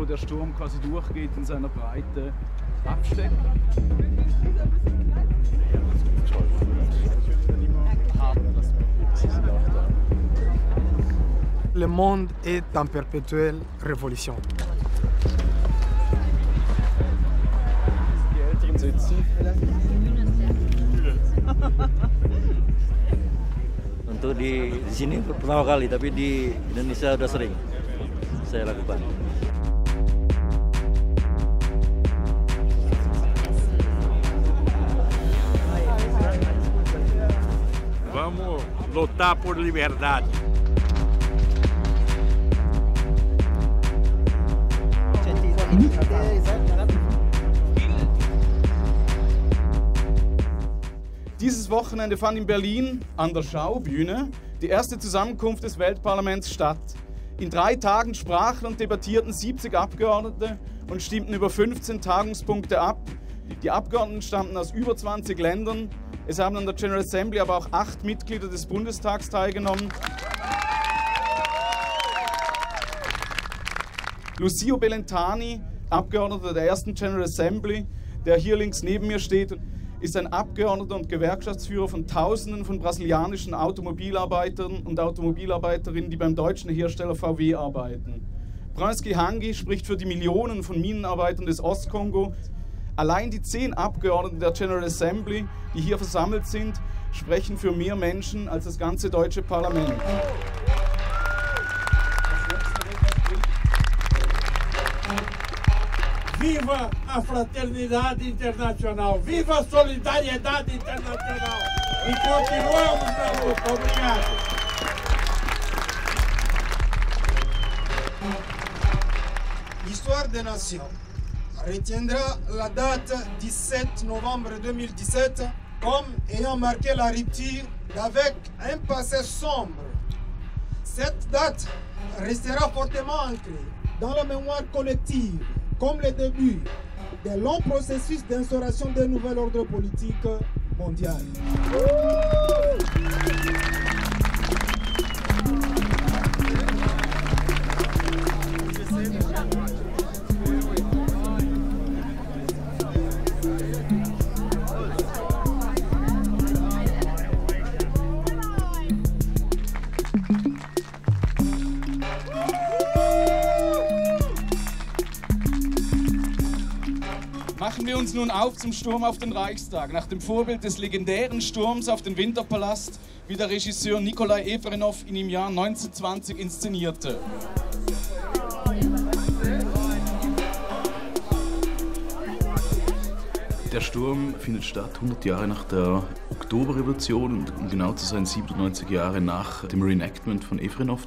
wo der Sturm quasi durchgeht in seiner Breite, abstecken. Le monde est en perpétuelle révolution. Die Älteren sitzen. Untuk di sini pertama kali, tapi di Indonesia udah sering saya lakukan. Vamos lutar por liberdade. Dieses Wochenende fand in Berlin an der Schaubühne die erste Zusammenkunft des Weltparlaments statt. In 3 Tagen sprachen und debattierten 70 Abgeordnete und stimmten über 15 Tagungspunkte ab. Die Abgeordneten stammten aus über 20 Ländern. Es haben an der General Assembly aber auch 8 Mitglieder des Bundestags teilgenommen. Lucio Bellentani, Abgeordneter der ersten General Assembly, der hier links neben mir steht, ist ein Abgeordneter und Gewerkschaftsführer von Tausenden von brasilianischen Automobilarbeitern und Automobilarbeiterinnen, die beim deutschen Hersteller VW arbeiten. Bransky Hangi spricht für die Millionen von Minenarbeitern des Ostkongo. Allein die 10 Abgeordneten der General Assembly, die hier versammelt sind, sprechen für mehr Menschen als das ganze deutsche Parlament. Viva a fraternidade internacional! Viva a solidariedade internacional! E continuamos na luta. Obrigado! L'histoire des nations retiendra la date 17 novembre 2017 comme ayant marqué la rupture d'avec un passé sombre. Cette date restera fortement ancrée dans la mémoire collective comme le début d'un long processus d'instauration d'un nouvel ordre politique mondial. Machen wir uns nun auf zum Sturm auf den Reichstag, nach dem Vorbild des legendären Sturms auf den Winterpalast, wie der Regisseur Nikolai Efrenow ihn im Jahr 1920 inszenierte. Der Sturm findet statt 100 Jahre nach der Oktoberrevolution und um genau zu sein 97 Jahre nach dem Reenactment von Efrenow.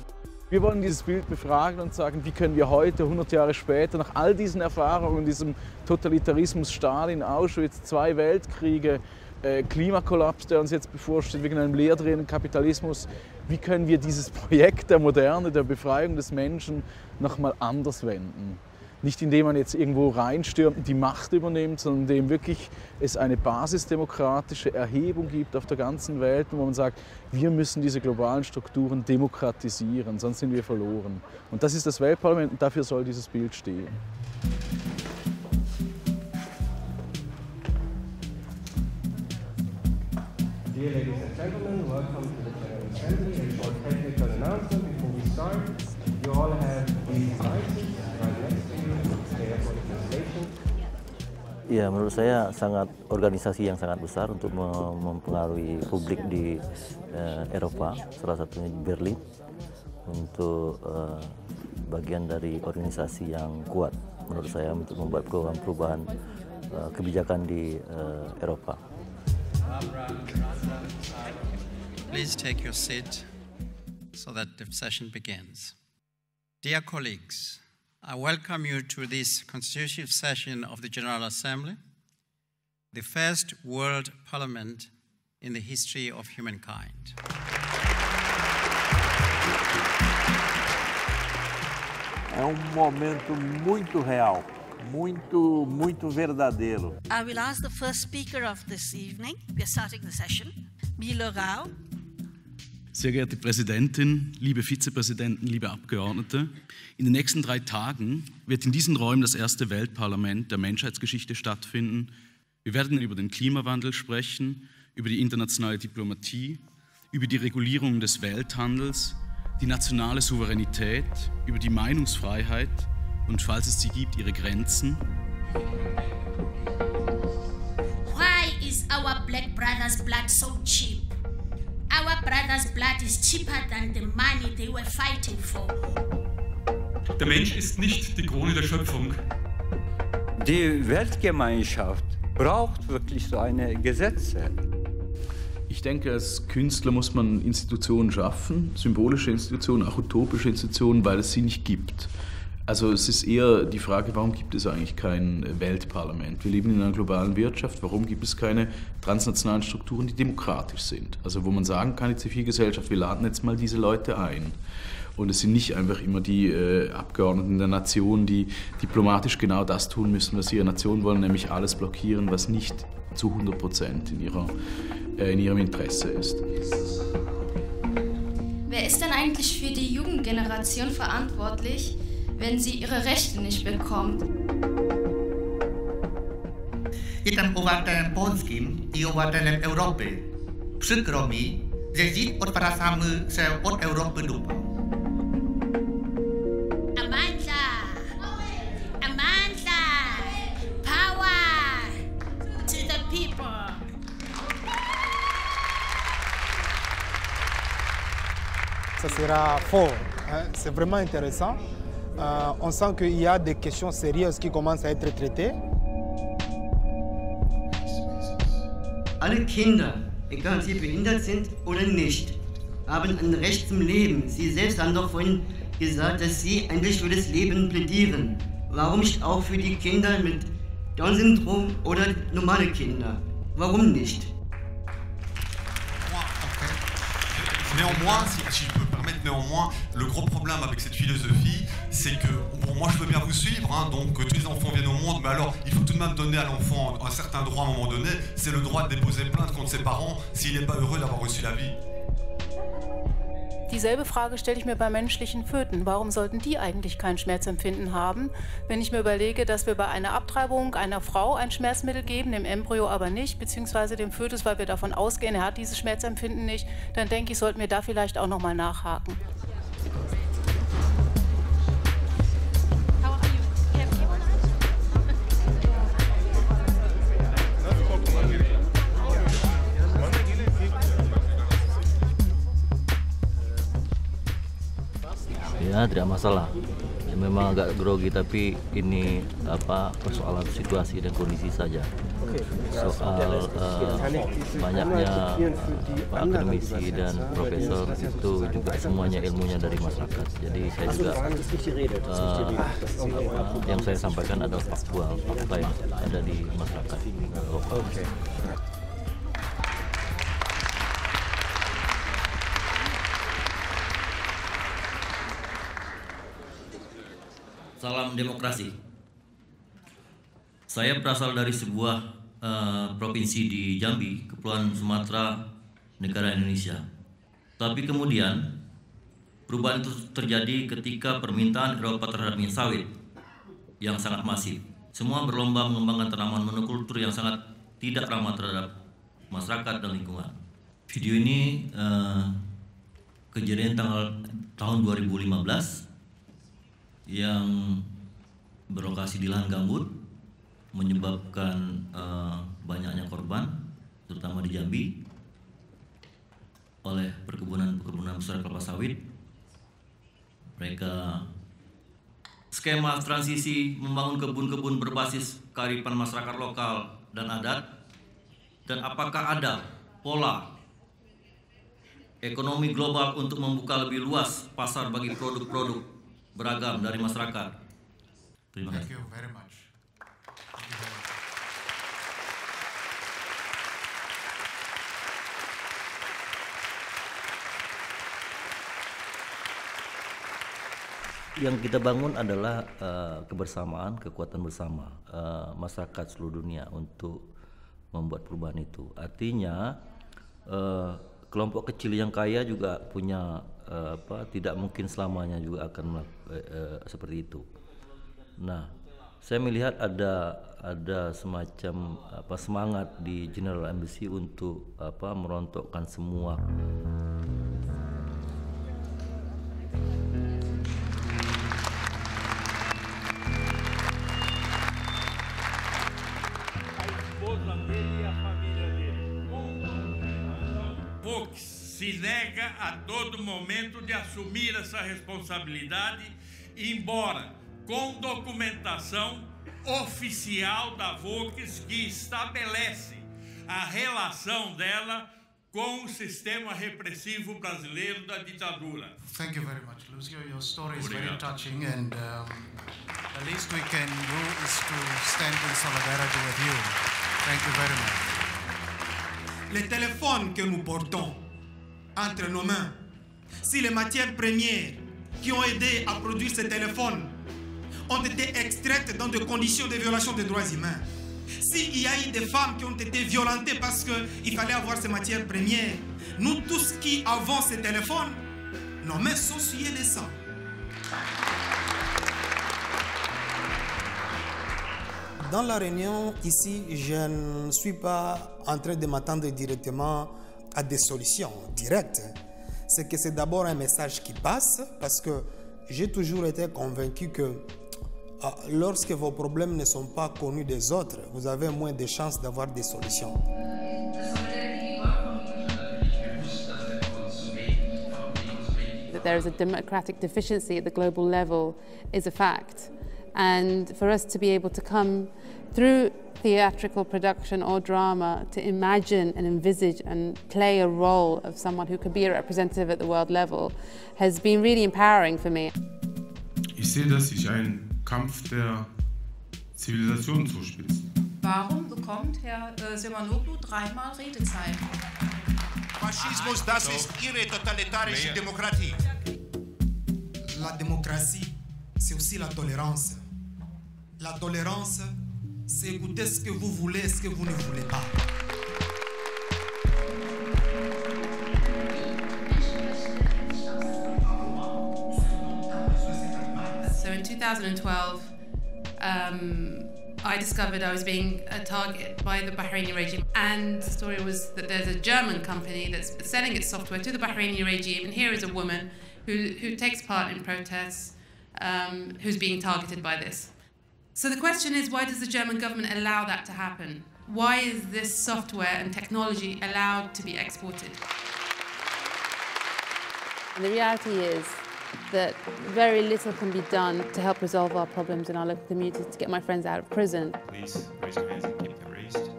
Wir wollen dieses Bild befragen und sagen, wie können wir heute, 100 Jahre später, nach all diesen Erfahrungen, diesem Totalitarismus, Stalin, Auschwitz, 2 Weltkriege, Klimakollaps, der uns jetzt bevorsteht, wegen einem leerdrehenden Kapitalismus, wie können wir dieses Projekt der Moderne, der Befreiung des Menschen nochmal anders wenden? Nicht indem man jetzt irgendwo reinstürmt und die Macht übernimmt, sondern indem wirklich es eine basisdemokratische Erhebung gibt auf der ganzen Welt, wo man sagt, wir müssen diese globalen Strukturen demokratisieren, sonst sind wir verloren. Und das ist das Weltparlament und dafür soll dieses Bild stehen. Dear ladies and gentlemen, welcome to the General Assembly. A short technical announcement before we start. You all have these devices right next to you. They are for the translation. Ya, menurut saya organisasi yang sangat besar untuk mempengaruhi publik di Eropa, salah satunya di Berlin, untuk bagian dari organisasi yang kuat menurut saya untuk membuat perubahan kebijakan di Eropa. Please take your seat so that the session begins. Dear colleagues, I welcome you to this constitutive session of the General Assembly, the first world parliament in the history of humankind. É momento muito real, muito verdadeiro. I will ask the first speaker of this evening, we are starting the session, Milo Rao. Sehr geehrte Präsidentin, liebe Vizepräsidenten, liebe Abgeordnete, in den nächsten 3 Tagen wird in diesen Räumen das erste Weltparlament der Menschheitsgeschichte stattfinden. Wir werden über den Klimawandel sprechen, über die internationale Diplomatie, über die Regulierung des Welthandels, die nationale Souveränität, über die Meinungsfreiheit und, falls es sie gibt, ihre Grenzen. Why is our black brothers' blood so cheap? Our brothers' blood is cheaper than the money they were fighting for. Der Mensch ist nicht die Krone der Schöpfung. Die Weltgemeinschaft braucht wirklich so eine Gesetze. Ich denke, als Künstler muss man Institutionen schaffen, symbolische Institutionen, auch utopische Institutionen, weil es sie nicht gibt. Also es ist eher die Frage, warum gibt es eigentlich kein Weltparlament? Wir leben in einer globalen Wirtschaft, warum gibt es keine transnationalen Strukturen, die demokratisch sind? Also wo man sagen kann, die Zivilgesellschaft, wir laden jetzt mal diese Leute ein. Und es sind nicht einfach immer die Abgeordneten der Nation, die diplomatisch genau das tun müssen, was ihre Nation wollen, nämlich alles blockieren, was nicht zu 100% in ihrem Interesse ist. Wer ist denn eigentlich für die Jugendgeneration verantwortlich, wenn sie ihre Rechte nicht bekommt? Jestem obywatelem polskim I obywatelem Europy. Przykro mi, że dziś odwracamy się od Europy dupą. Amandla! Power to the people! Ça sera fort, hein? C'est vraiment intéressant. On sent qu'il y a des questions sérieuses qui commencent à être traitées. Alle Kinder, egal ob sie behindert sind oder nicht, haben ein Recht zum Leben. Sie selbst haben doch vorhin gesagt, dass Sie eigentlich für das Leben plädieren. Warum nicht auch für die Kinder mit Down-Syndrom oder normale Kinder? Warum nicht? Néanmoins, si je peux me permettre, le gros problème avec cette philosophie, c'est que, bon, moi je veux bien vous suivre, hein, donc que tous les enfants viennent au monde, mais alors il faut tout de même donner à l'enfant un certain droit à un moment donné, c'est le droit de déposer plainte contre ses parents s'il n'est pas heureux d'avoir reçu la vie. Dieselbe Frage stelle ich mir bei menschlichen Föten. Warum sollten die eigentlich kein Schmerzempfinden haben? Wenn ich mir überlege, dass wir bei einer Abtreibung einer Frau ein Schmerzmittel geben, dem Embryo aber nicht, beziehungsweise dem Fötus, weil wir davon ausgehen, er hat dieses Schmerzempfinden nicht, dann denke ich, sollten wir da vielleicht auch noch mal nachhaken. Ya, tidak masalah. Ya, memang agak grogi, tapi ini persoalan situasi dan kondisi saja. Soal banyaknya akademisi dan profesor itu juga semuanya ilmunya dari masyarakat. Jadi saya juga yang saya sampaikan adalah fakta yang ada di masyarakat. Salam demokrasi. Saya berasal dari sebuah provinsi di Jambi, Kepulauan Sumatera, negara Indonesia. Tapi kemudian perubahan itu terjadi ketika permintaan Eropa terhadap minyak sawit yang sangat masif. Semua berlomba mengembangkan tanaman monokultur yang sangat tidak ramah terhadap masyarakat dan lingkungan. Video ini kejadian tahun 2015 yang berlokasi di lahan gambut, menyebabkan banyaknya korban, terutama di Jambi, oleh perkebunan besar kelapa sawit. Mereka skema transisi membangun kebun-kebun berbasis kearifan masyarakat lokal dan adat, dan apakah ada pola ekonomi global untuk membuka lebih luas pasar bagi produk-produk beragam dari masyarakat. Terima kasih. Thank you very much. Yang kita bangun adalah kebersamaan, kekuatan bersama masyarakat seluruh dunia untuk membuat perubahan itu. Artinya kelompok kecil yang kaya juga punya tidak mungkin selamanya juga akan seperti itu. Nah, saya melihat ada semacam semangat di General Embassy untuk merontokkan semua. Se nega a todo momento de assumir essa responsabilidade, embora com documentação oficial da Vox que estabelece a relação dela com o sistema repressivo brasileiro da ditadura. Thank you very much, Lucio. Your story is very touching, and the least we can do is to stand in solidarity with you. Thank you very much. Les téléphones que nous portons entre nos mains, si les matières premières qui ont aidé à produire ces téléphones ont été extraites dans des conditions de violation des droits humains, s'il y a eu des femmes qui ont été violentées parce qu'il fallait avoir ces matières premières, nous tous qui avons ces téléphones, nos mains sont souillées de sang. Dans la réunion ici, je ne suis pas en train de m'attendre directement à des solutions directes. C'est que c'est d'abord un message qui passe, parce que j'ai toujours été convaincu que lorsque vos problèmes ne sont pas connus des autres, vous avez moins de chances d'avoir des solutions. That there is a democratic deficiency at the global level is a fact. And for us to be able to come through theatrical production or drama to imagine and envisage and play a role of someone who could be a representative at the world level has been really empowering for me. Ich sehe, dass sich ein Kampf der Zivilisation zuspitzt. Warum bekommt Herr Simonoglu 3-mal Redezeit? Fascismus, das ist ihre totalitarische Demokratie. La démocratie, c'est aussi la tolérance. La tolérance, c'est écouter ce que vous voulez, ce que vous ne voulez pas. So in 2012, I discovered I was being a target by the Bahraini regime, and the story was that there's a German company that's selling its software to the Bahraini regime, and here is a woman who takes part in protests, who's being targeted by this. So the question is, why does the German government allow that to happen? Why is this software and technology allowed to be exported? And the reality is that very little can be done to help resolve our problems in our local communities, to get my friends out of prison. Please raise your hands and keep them raised.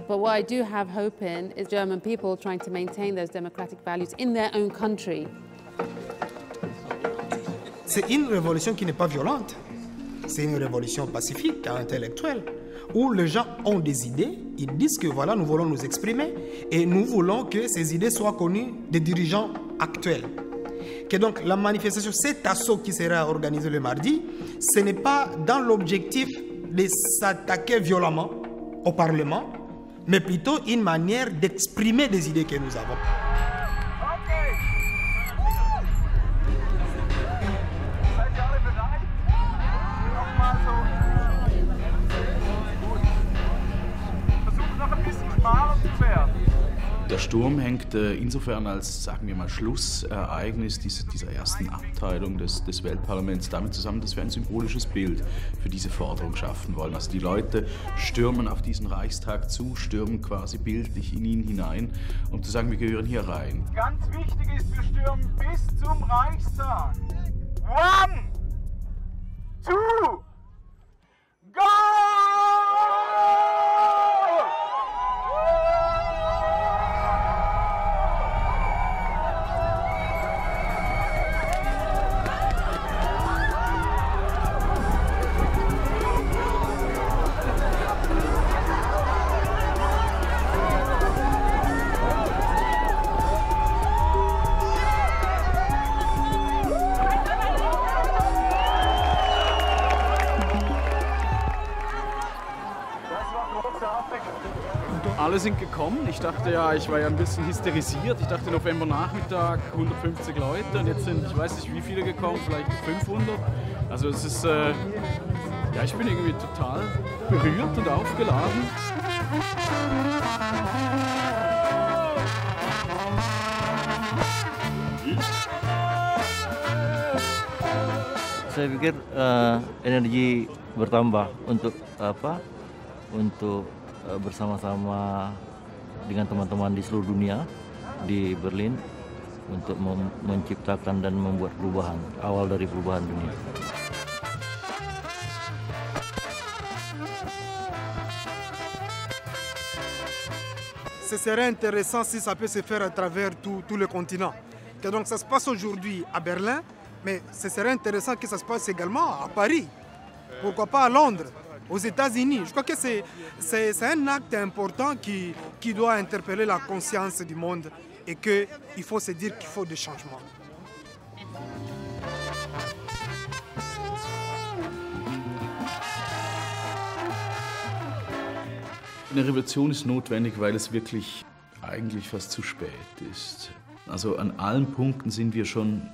But what I do have hope in is German people trying to maintain those democratic values in their own country. C'est une révolution qui n'est pas violente. C'est une révolution pacifique, intellectuelle, où les gens ont des idées, ils disent que voilà, nous voulons nous exprimer et nous voulons que ces idées soient connues des dirigeants actuels. Que donc la manifestation, cet assaut qui sera organisé le mardi, ce n'est pas dans l'objectif de s'attaquer violemment au Parlement, mais plutôt une manière d'exprimer des idées que nous avons. Der Sturm hängt insofern als, sagen wir mal, Schlussereignis dieser ersten Abteilung des Weltparlaments damit zusammen, dass wir ein symbolisches Bild für diese Forderung schaffen wollen. Also die Leute stürmen auf diesen Reichstag zu, stürmen quasi bildlich in ihn hinein, um zu sagen, wir gehören hier rein. Ganz wichtig ist, wir stürmen bis zum Reichstag. 1, 2, go! alle sind gekommen. Ich dachte ja, ich war ja ein bisschen hysterisiert. Ich dachte Novembernachmittag 150 Leute und jetzt sind, ich weiß nicht wie viele gekommen, vielleicht 500. Also es ist, ja, ich bin irgendwie total berührt und aufgeladen. Saya pikir energi bertambah untuk apa? Untuk bersama-sama dengan teman-teman di seluruh dunia di Berlin untuk menciptakan dan membuat perubahan, awal dari perubahan dunia. Ce serait intéressant si ça peut se faire à travers tout le continent. Que donc ça se passe aujourd'hui à Berlin, mais ce serait intéressant que ça se passe également à Paris. Pourquoi pas à Londres, aux États-Unis. Je crois que c'est un acte important qui doit interpeller la conscience du monde et qu'il faut se dire qu'il faut des changements. Eine Revolution ist notwendig, weil es wirklich eigentlich fast zu spät ist. Also an allen Punkten sind wir schon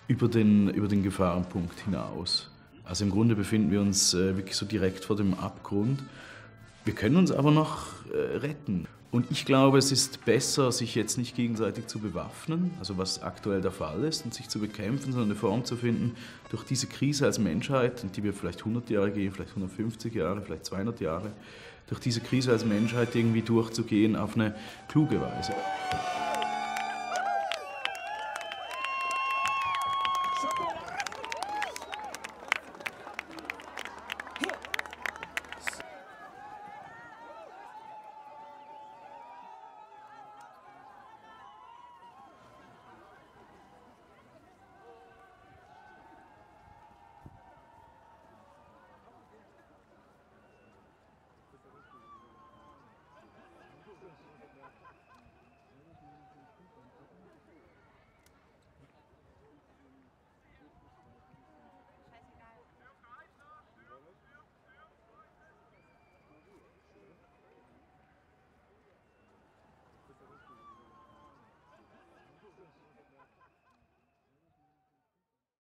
über den Gefahrenpunkt hinaus. Also im Grunde befinden wir uns wirklich so direkt vor dem Abgrund. Wir können uns aber noch retten. Und ich glaube, es ist besser, sich jetzt nicht gegenseitig zu bewaffnen, also was aktuell der Fall ist, und sich zu bekämpfen, sondern eine Form zu finden, durch diese Krise als Menschheit, die wir vielleicht 100 Jahre gehen, vielleicht 150 Jahre, vielleicht 200 Jahre, durch diese Krise als Menschheit irgendwie durchzugehen auf eine kluge Weise.